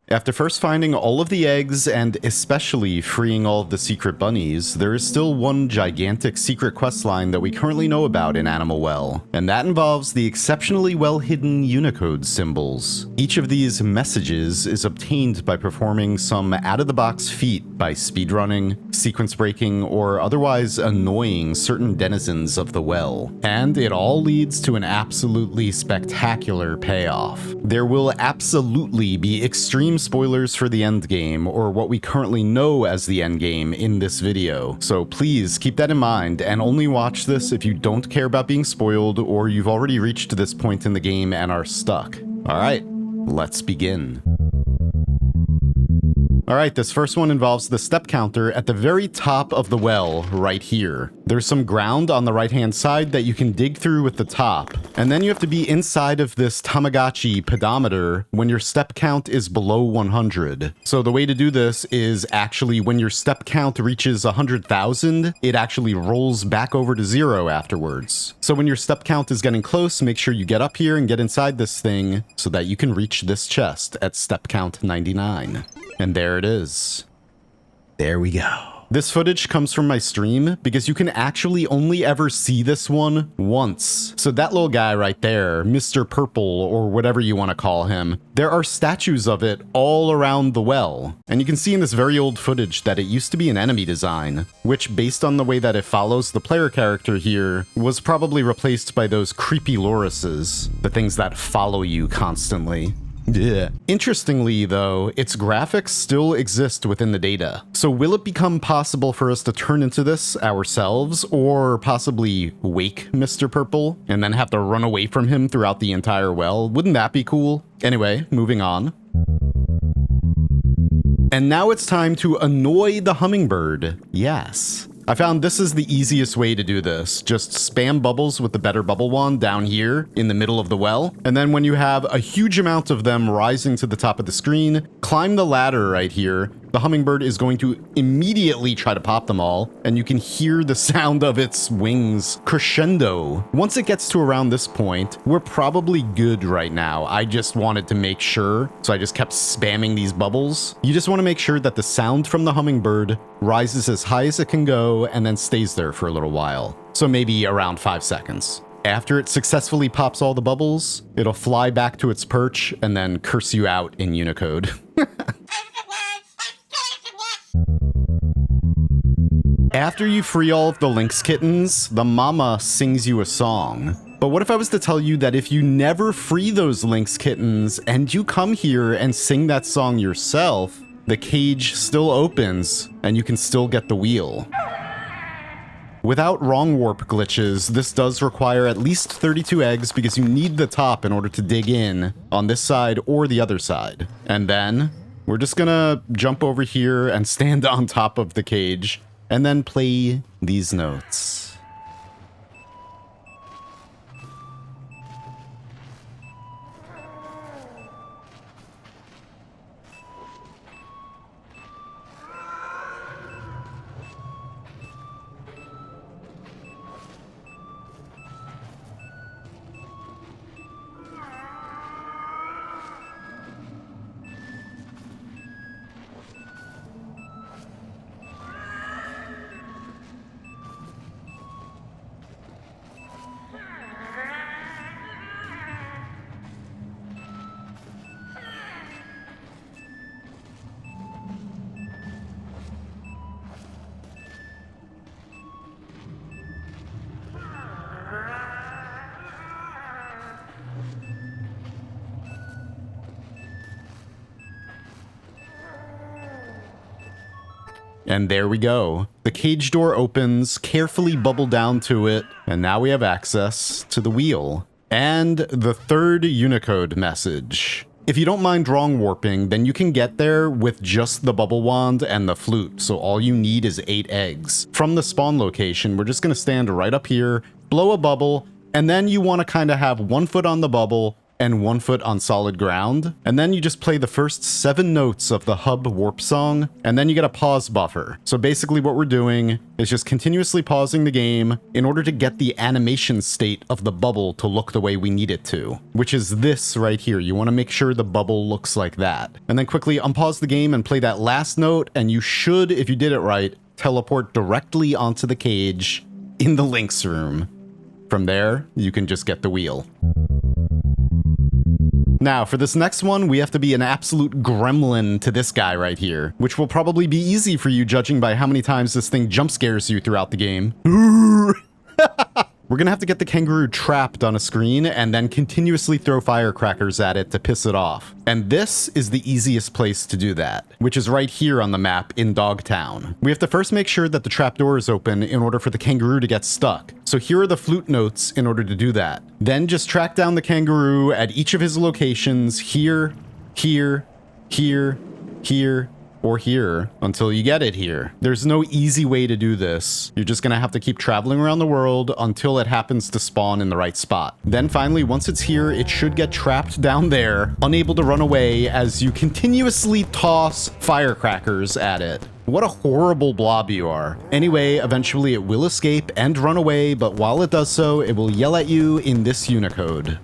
After first finding all of the eggs and especially freeing all of the secret bunnies, there is still one gigantic secret questline that we currently know about in Animal Well, and that involves the exceptionally well-hidden Unicode symbols. Each of these messages is obtained by performing some out-of-the-box feat by speedrunning, sequence breaking, or otherwise annoying certain denizens of the well, and it all leads to an absolutely spectacular payoff. There will absolutely be extreme spoilers for the endgame, or what we currently know as the endgame, in this video, so please keep that in mind and only watch this if you don't care about being spoiled or you've already reached this point in the game and are stuck. Alright, let's begin. Alright, this first one involves the step counter at the very top of the well, right here. There's some ground on the right-hand side that you can dig through with the top, and then you have to be inside of this Tamagotchi pedometer when your step count is below 100. So the way to do this is actually when your step count reaches 100,000, it actually rolls back over to 0 afterwards. So when your step count is getting close, make sure you get up here and get inside this thing so that you can reach this chest at step count 99. And there it is. There we go. This footage comes from my stream because you can actually only ever see this one once. So that little guy right there, Mr. Purple or whatever you want to call him, there are statues of it all around the well. And you can see in this very old footage that it used to be an enemy design, which based on the way that it follows the player character here, was probably replaced by those creepy lorises, the things that follow you constantly. Yeah. Interestingly, though, its graphics still exist within the data. So will it become possible for us to turn into this ourselves, or possibly wake Mr. Purple and then have to run away from him throughout the entire well? Wouldn't that be cool? Anyway, moving on. And now it's time to annoy the hummingbird. Yes. I found this is the easiest way to do this. Just spam bubbles with the better bubble wand down here in the middle of the well. And then when you have a huge amount of them rising to the top of the screen, climb the ladder right here. The hummingbird is going to immediately try to pop them all, and you can hear the sound of its wings crescendo. Once it gets to around this point, we're probably good right now. I just wanted to make sure, so I just kept spamming these bubbles. You just want to make sure that the sound from the hummingbird rises as high as it can go and then stays there for a little while. So maybe around 5 seconds. After it successfully pops all the bubbles, it'll fly back to its perch and then curse you out in Unicode. After you free all of the Lynx kittens, the mama sings you a song. But what if I was to tell you that if you never free those Lynx kittens and you come here and sing that song yourself, the cage still opens and you can still get the wheel? Without wrong warp glitches, this does require at least 32 eggs because you need the top in order to dig in on this side or the other side. And then we're just gonna jump over here and stand on top of the cage and then play these notes. And there we go. The cage door opens, carefully bubble down to it, and now we have access to the wheel. And the third Unicode message. If you don't mind wrong warping, then you can get there with just the bubble wand and the flute, so all you need is 8 eggs. From the spawn location, we're just gonna stand right up here, blow a bubble, and then you wanna kinda have 1 foot on the bubble, and 1 foot on solid ground. And then you just play the first 7 notes of the hub warp song, and then you get a pause buffer. So basically what we're doing is just continuously pausing the game in order to get the animation state of the bubble to look the way we need it to, which is this right here. You want to make sure the bubble looks like that. And then quickly unpause the game and play that last note, and you should, if you did it right, teleport directly onto the cage in the Lynx room. From there, you can just get the wheel. Now, for this next one, we have to be an absolute gremlin to this guy right here, which will probably be easy for you judging by how many times this thing jump scares you throughout the game. We're gonna have to get the kangaroo trapped on a screen and then continuously throw firecrackers at it to piss it off. And this is the easiest place to do that, which is right here on the map in Dogtown. We have to first make sure that the trapdoor is open in order for the kangaroo to get stuck. So here are the flute notes in order to do that. Then just track down the kangaroo at each of his locations here, here, here, here, or here until you get it here. There's no easy way to do this. You're just gonna have to keep traveling around the world until it happens to spawn in the right spot. Then finally, once it's here, it should get trapped down there, unable to run away as you continuously toss firecrackers at it. What a horrible blob you are. Anyway, eventually it will escape and run away, but while it does so, it will yell at you in this Unicode.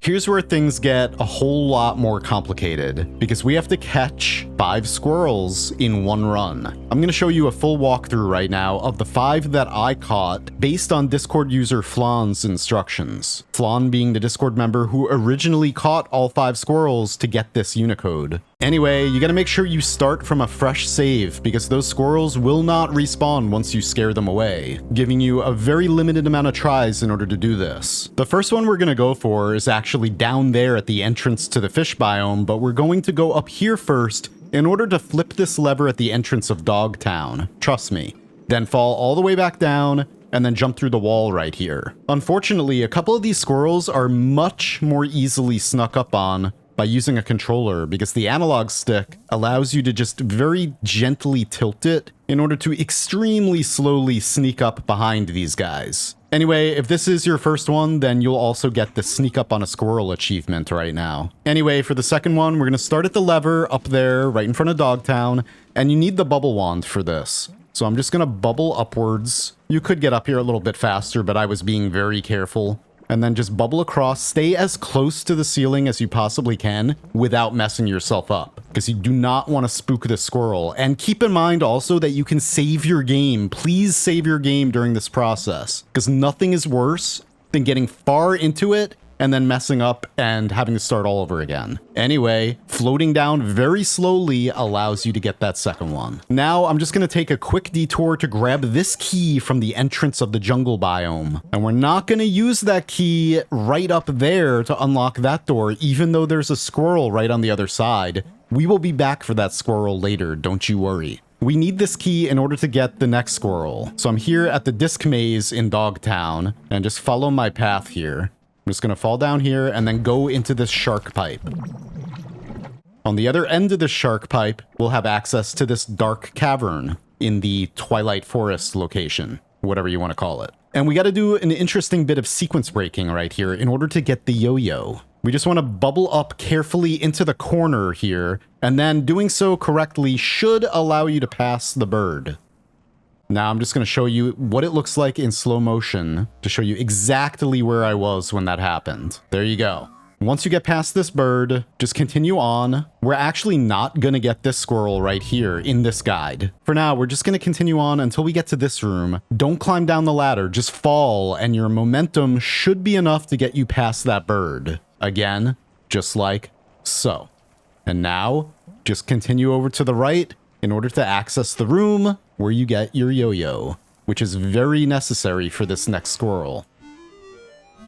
Here's where things get a whole lot more complicated, because we have to catch 5 squirrels in 1 run. I'm going to show you a full walkthrough right now of the 5 that I caught based on Discord user Flan's instructions. Flan being the Discord member who originally caught all 5 squirrels to get this Unicode. Anyway, you gotta make sure you start from a fresh save, because those squirrels will not respawn once you scare them away, giving you a very limited amount of tries in order to do this. The first one we're gonna go for is actually down there at the entrance to the fish biome, but we're going to go up here first in order to flip this lever at the entrance of Dogtown. Trust me. Then fall all the way back down, and then jump through the wall right here. Unfortunately, a couple of these squirrels are much more easily snuck up on by using a controller, because the analog stick allows you to just very gently tilt it in order to extremely slowly sneak up behind these guys. Anyway, if this is your first one, then you'll also get the sneak up on a squirrel achievement right now. Anyway, for the second one, we're gonna start at the lever up there, right in front of Dogtown, and you need the bubble wand for this. So I'm just gonna bubble upwards. You could get up here a little bit faster, but I was being very careful. And then just bubble across, stay as close to the ceiling as you possibly can without messing yourself up, because you do not want to spook the squirrel. And keep in mind also that you can save your game. Please save your game during this process, because nothing is worse than getting far into it and then messing up and having to start all over again. Anyway, floating down very slowly allows you to get that second one. Now, I'm just gonna take a quick detour to grab this key from the entrance of the jungle biome. And we're not gonna use that key right up there to unlock that door, even though there's a squirrel right on the other side. We will be back for that squirrel later, don't you worry. We need this key in order to get the next squirrel. So I'm here at the disc maze in Dogtown, and just follow my path here. I'm just gonna fall down here and then go into this shark pipe. On the other end of the shark pipe, we'll have access to this dark cavern in the Twilight Forest location, whatever you want to call it. And we got to do an interesting bit of sequence breaking right here in order to get the yo-yo. We just want to bubble up carefully into the corner here, and then doing so correctly should allow you to pass the bird. Now I'm just going to show you what it looks like in slow motion to show you exactly where I was when that happened. There you go. Once you get past this bird, just continue on. We're actually not going to get this squirrel right here in this guide. For now, we're just going to continue on until we get to this room. Don't climb down the ladder, just fall, and your momentum should be enough to get you past that bird. Again, just like so. And now, just continue over to the right in order to access the room where you get your yo-yo, which is very necessary for this next squirrel.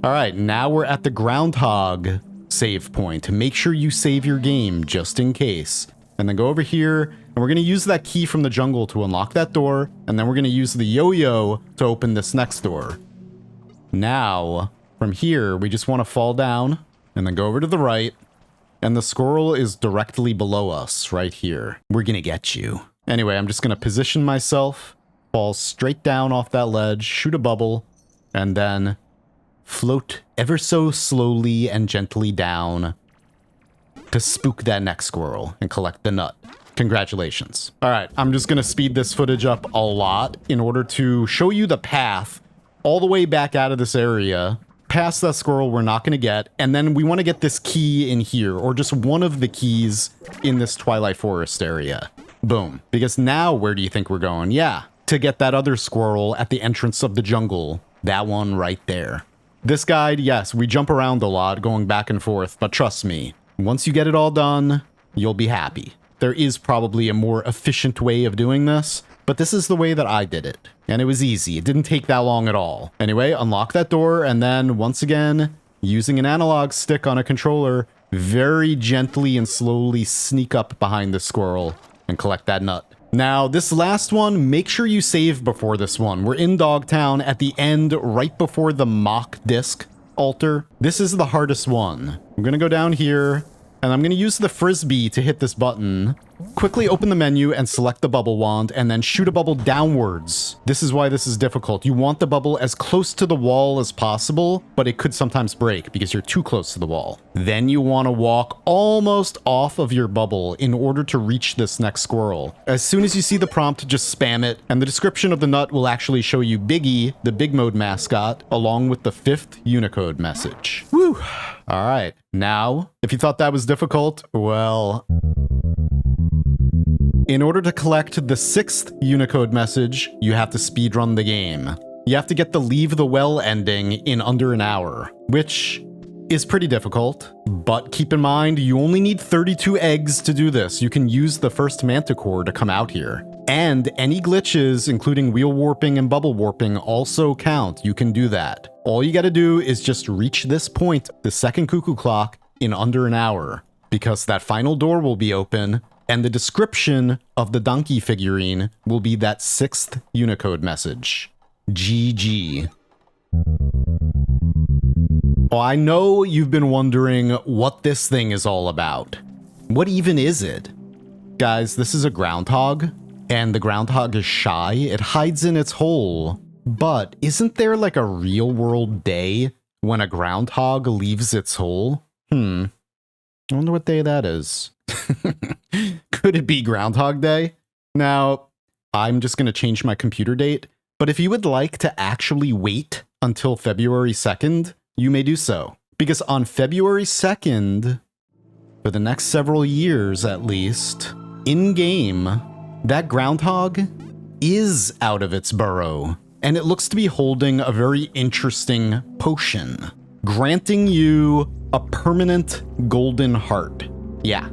All right, now we're at the Groundhog save point. Make sure you save your game just in case. And then go over here, and we're gonna use that key from the jungle to unlock that door, and then we're gonna use the yo-yo to open this next door. Now, from here, we just wanna fall down, and then go over to the right, and the squirrel is directly below us, right here. We're gonna get you. Anyway, I'm just gonna position myself, fall straight down off that ledge, shoot a bubble, and then float ever so slowly and gently down to spook that next squirrel and collect the nut. Congratulations. All right, I'm just gonna speed this footage up a lot in order to show you the path all the way back out of this area, past that squirrel we're not gonna get, and then we wanna get this key in here, or just one of the keys in this Twilight Forest area. Boom. Because now where do you think we're going? Yeah, to get that other squirrel at the entrance of the jungle. That one right there. This guide, yes, we jump around a lot, going back and forth, but trust me, once you get it all done, you'll be happy. There is probably a more efficient way of doing this, but this is the way that I did it. And it was easy. It didn't take that long at all. Anyway, unlock that door, and then, once again, using an analog stick on a controller, very gently and slowly sneak up behind the squirrel and collect that nut. Now, this last one, make sure you save before this one. We're in Dogtown at the end, right before the mock disc altar. This is the hardest one. I'm gonna go down here, and I'm gonna use the frisbee to hit this button. Quickly open the menu and select the bubble wand, and then shoot a bubble downwards. This is why this is difficult. You want the bubble as close to the wall as possible, but it could sometimes break because you're too close to the wall. Then you want to walk almost off of your bubble in order to reach this next squirrel. As soon as you see the prompt, just spam it, and the description of the nut will actually show you Biggie, the Big Mode mascot, along with the 5th Unicode message. Woo! All right, now, if you thought that was difficult, well, in order to collect the 6th Unicode message, you have to speedrun the game. You have to get the Leave the Well ending in under an hour, which is pretty difficult, but keep in mind, you only need 32 eggs to do this. You can use the first manticore to come out here. And any glitches, including wheel warping and bubble warping, also count. You can do that. All you gotta do is just reach this point, the second cuckoo clock, in under an hour, because that final door will be open, and the description of the donkey figurine will be that 6th Unicode message. GG. Oh, I know you've been wondering what this thing is all about. What even is it? Guys, this is a groundhog, and the groundhog is shy. It hides in its hole. But isn't there like a real-world day when a groundhog leaves its hole? I wonder what day that is. Could it be Groundhog Day? Now, I'm just going to change my computer date, but if you would like to actually wait until February 2nd, you may do so. Because on February 2nd, for the next several years at least, in-game, that groundhog is out of its burrow, and it looks to be holding a very interesting potion, granting you a permanent golden heart. Yeah.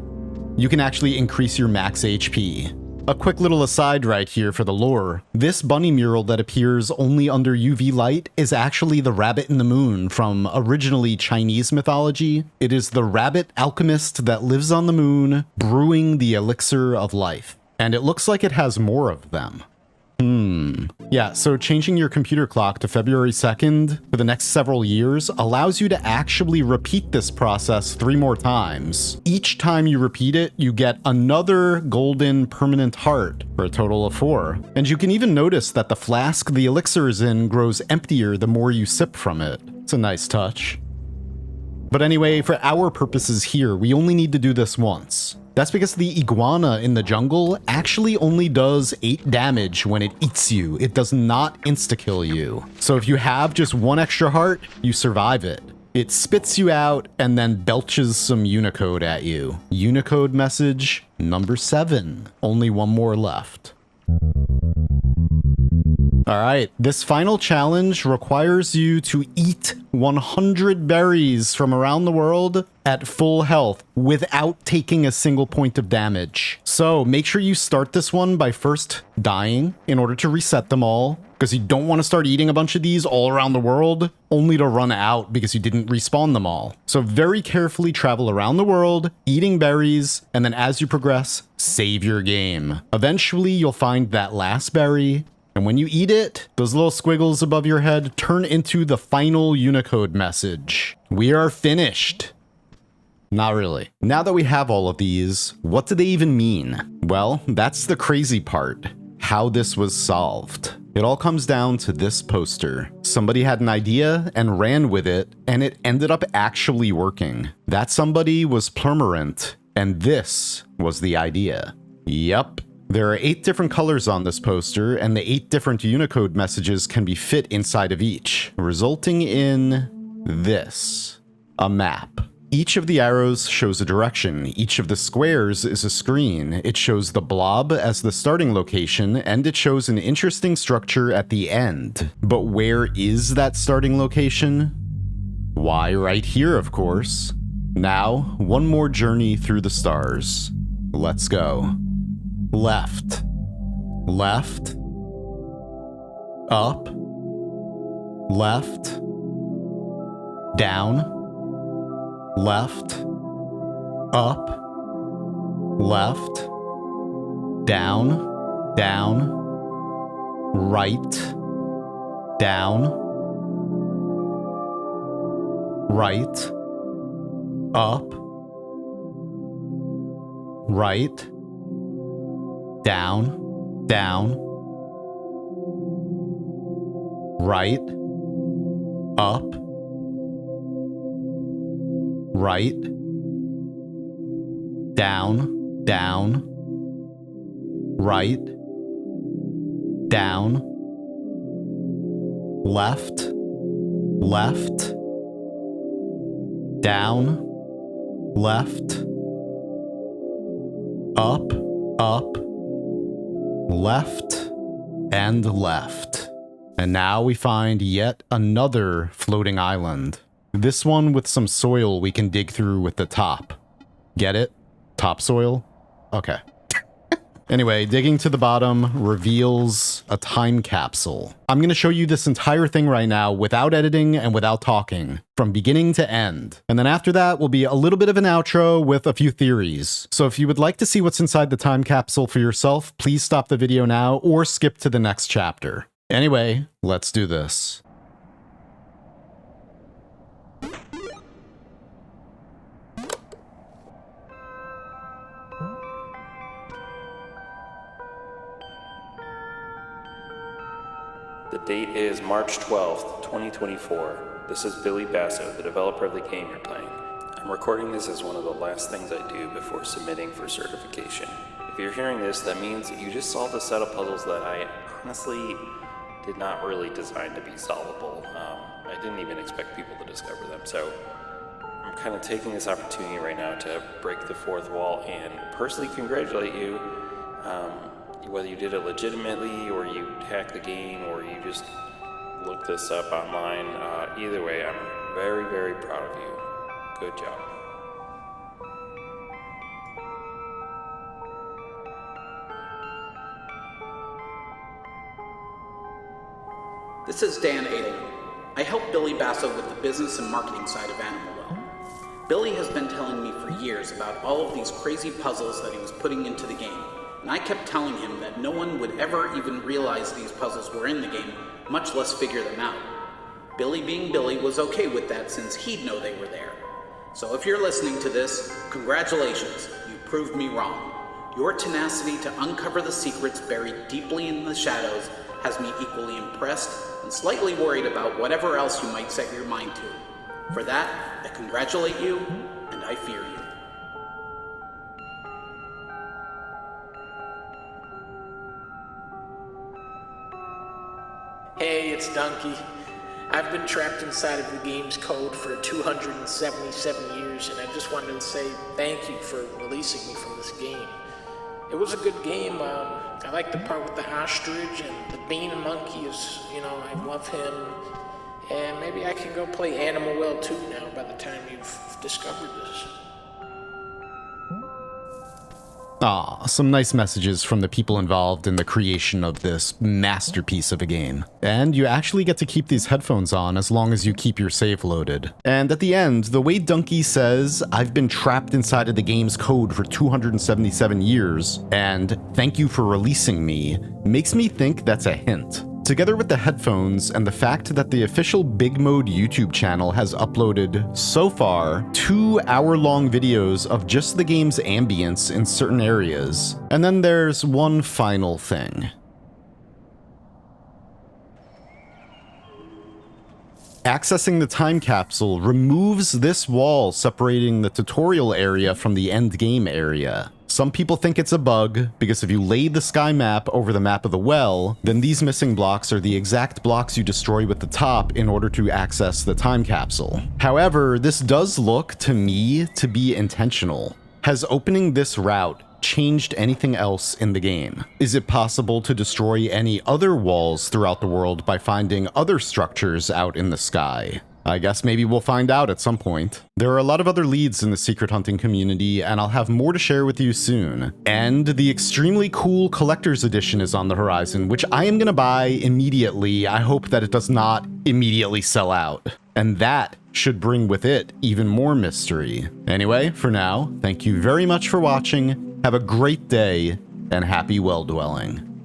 You can actually increase your max HP. A quick little aside right here for the lore. This bunny mural that appears only under UV light is actually the rabbit in the moon from originally Chinese mythology. It is the rabbit alchemist that lives on the moon, brewing the elixir of life. And it looks like it has more of them. Yeah, so changing your computer clock to February 2nd for the next several years allows you to actually repeat this process 3 more times. Each time you repeat it, you get another golden permanent heart for a total of 4. And you can even notice that the flask the elixir is in grows emptier the more you sip from it. It's a nice touch. But anyway, for our purposes here, we only need to do this once. That's because the iguana in the jungle actually only does 8 damage when it eats you. It does not insta-kill you. So if you have just 1 extra heart, you survive it. It spits you out and then belches some Unicode at you. Unicode message number 7. Only 1 more left. All right, this final challenge requires you to eat 100 berries from around the world at full health without taking a single point of damage. So make sure you start this one by first dying in order to reset them all, because you don't want to start eating a bunch of these all around the world only to run out because you didn't respawn them all. So very carefully travel around the world, eating berries, and then as you progress, save your game. Eventually, you'll find that last berry, and when you eat it, those little squiggles above your head turn into the final Unicode message. We are finished. Not really. Now that we have all of these, what do they even mean? Well, that's the crazy part. How this was solved. It all comes down to this poster. somebody had an idea and ran with it, and it ended up actually working. That somebody was Plurmerant, and this was the idea. Yep. There are 8 different colors on this poster, and the 8 different Unicode messages can be fit inside of each, resulting in this. A map. Each of the arrows shows a direction, each of the squares is a screen, it shows the blob as the starting location, and it shows an interesting structure at the end. But where is that starting location? Why, right here, of course. Now, one more journey through the stars. Let's go. Left. Left. Up. Left. Down. Left, up, left, down, down, right, down, right, up, right, down, down, right, up, right, down, down, right, down, left, left, down, left, up, up, left, and left. And now we find yet another floating island. This one with some soil we can dig through with the top. Get it? Topsoil? Okay. Anyway, digging to the bottom reveals a time capsule. I'm going to show you this entire thing right now without editing and without talking, from beginning to end. And then after that will be a little bit of an outro with a few theories. So if you would like to see what's inside the time capsule for yourself, please stop the video now or skip to the next chapter. Anyway, let's do this. The date is March 12th, 2024. This is Billy Basso, the developer of the game you're playing. I'm recording this as one of the last things I do before submitting for certification. If you're hearing this, that means you just solved a set of puzzles that I honestly did not really design to be solvable. I didn't even expect people to discover them, so I'm kind of taking this opportunity right now to break the fourth wall and personally congratulate you. Whether you did it legitimately, or you hacked the game, or you just looked this up online, either way, I'm very, very proud of you. Good job. This is Dan Adel. I help Billy Basso with the business and marketing side of Animal Well. Billy has been telling me for years about all of these crazy puzzles that he was putting into the game. And I kept telling him that no one would ever even realize these puzzles were in the game, much less figure them out. Billy being Billy was okay with that since he'd know they were there. So if you're listening to this, congratulations, you proved me wrong. Your tenacity to uncover the secrets buried deeply in the shadows has me equally impressed and slightly worried about whatever else you might set your mind to. For that, I congratulate you, and I fear you. Hey, it's Donkey. I've been trapped inside of the game's code for 277 years, and I just wanted to say thank you for releasing me from this game. It was a good game. I like the part with the ostrich and the bean monkey is, I love him. And maybe I can go play Animal Well 2 now by the time you've discovered this. Ah, some nice messages from the people involved in the creation of this masterpiece of a game. And you actually get to keep these headphones on as long as you keep your save loaded. And at the end, the way Donkey says, "I've been trapped inside of the game's code for 277 years, and thank you for releasing me," makes me think that's a hint. Together with the headphones and the fact that the official Big Mode YouTube channel has uploaded, so far, 2 hour-long videos of just the game's ambience in certain areas. And then there's one final thing. Accessing the time capsule removes this wall separating the tutorial area from the end game area. Some people think it's a bug, because if you lay the sky map over the map of the well, then these missing blocks are the exact blocks you destroy with the top in order to access the time capsule. However, this does look, to me, to be intentional. Has opening this route changed anything else in the game? Is it possible to destroy any other walls throughout the world by finding other structures out in the sky? I guess maybe we'll find out at some point. There are a lot of other leads in the secret hunting community, and I'll have more to share with you soon. And the extremely cool collector's edition is on the horizon, which I am gonna buy immediately. I hope that it does not immediately sell out. And that should bring with it even more mystery. Anyway, for now, thank you very much for watching. Have a great day, and happy well dwelling.